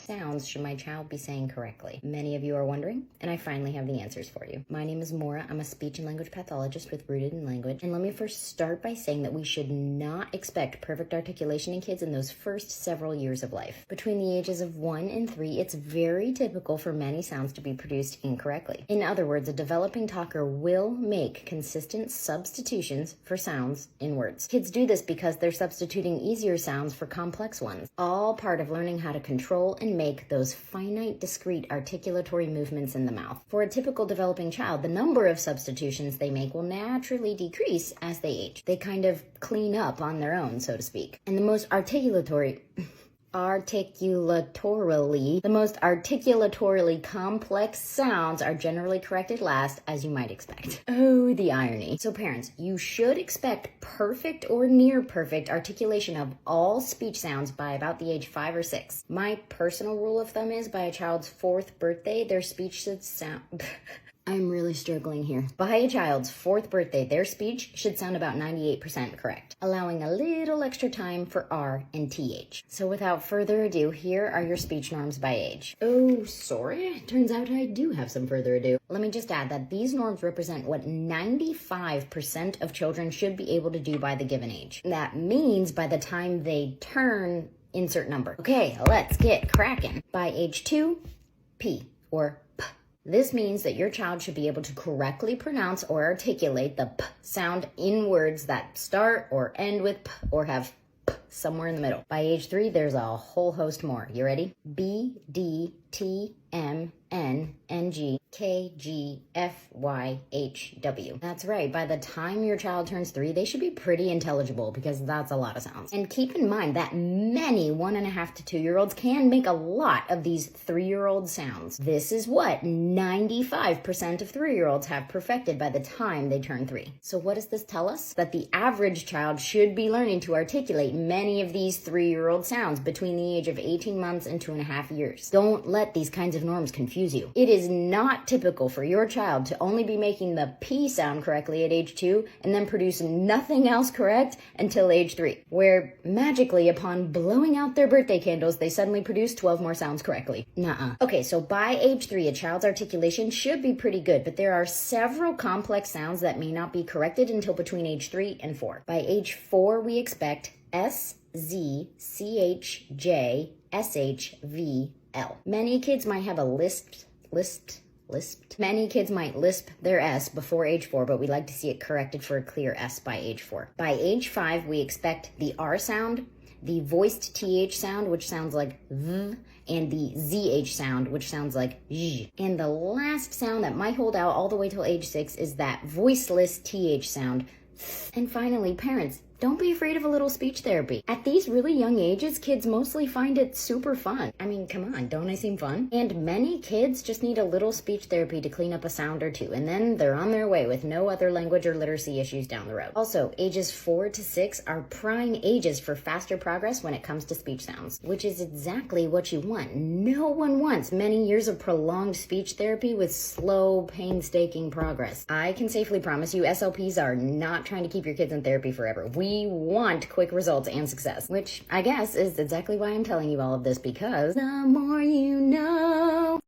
sounds should my child be saying correctly? Many of you are wondering, and I finally have the answers for you. My name is Maura. I'm a speech and language pathologist with Rooted in Language. And let me first start by saying that we should not expect perfect articulation in kids in those first several years of life. Between the ages of 1 and 3, it's very typical for many sounds to be produced incorrectly. In other words, a developing talker will make consistent substitutions for sounds in words. Kids do this because they're substituting easier sounds for complex ones, all part of learning how to control and make those finite, discrete articulatory movements in the mouth. For a typical developing child, the number of substitutions they make will naturally decrease as they age. They kind of clean up on their own, so to speak. And the most articulatorily complex sounds are generally corrected last, as you might expect. Oh, the irony. So parents, you should expect perfect or near perfect articulation of all speech sounds by about the age 5 or 6. My personal rule of thumb is by a child's 4th birthday, their speech should sound... I'm really struggling here. By a child's 4th birthday, their speech should sound about 98% correct, allowing a little extra time for R and TH. So without further ado, here are your speech norms by age. Oh, sorry. Turns out I do have some further ado. Let me just add that these norms represent what 95% of children should be able to do by the given age. That means by the time they turn insert number. Okay, let's get cracking. By age 2, P or P. This means that your child should be able to correctly pronounce or articulate the P sound in words that start or end with P or have P somewhere in the middle. By age 3, there's a whole host more. You ready? B, D, T, M, N, N, G, K, G, F, Y, H, W. That's right. By the time your child turns 3, they should be pretty intelligible because that's a lot of sounds. And keep in mind that many 1.5 to 2-year-olds can make a lot of these 3-year-old sounds. This is what 95% of 3-year-olds have perfected by the time they turn 3. So what does this tell us? That the average child should be learning to articulate many of these 3-year-old sounds between the age of 18 months and 2.5 years. Don't let these kinds of norms confuse you. It is not typical for your child to only be making the P sound correctly at age 2 and then produce nothing else correct until age 3, where magically upon blowing out their birthday candles, they suddenly produce 12 more sounds correctly. Nuh-uh. Okay, so by age 3, a child's articulation should be pretty good, but there are several complex sounds that may not be corrected until between age 3 and 4. By age 4, we expect S, Z, C, H, J, S, H, V, L. Many kids might have a lisp. Many kids might lisp their S before age 4, but we like to see it corrected for a clear S by age 4. By age 5, we expect the R sound, the voiced TH sound, which sounds like V, and the ZH sound, which sounds like Z. And the last sound that might hold out all the way till age 6 is that voiceless TH sound. And finally, parents, don't be afraid of a little speech therapy. At these really young ages, kids mostly find it super fun. I mean, come on, don't I seem fun? And many kids just need a little speech therapy to clean up a sound or two, and then they're on their way with no other language or literacy issues down the road. Also, ages 4 to 6 are prime ages for faster progress when it comes to speech sounds, which is exactly what you want. No one wants many years of prolonged speech therapy with slow, painstaking progress. I can safely promise you SLPs are not trying to keep your kids in therapy forever. We want quick results and success, which I guess is exactly why I'm telling you all of this, because the more you know.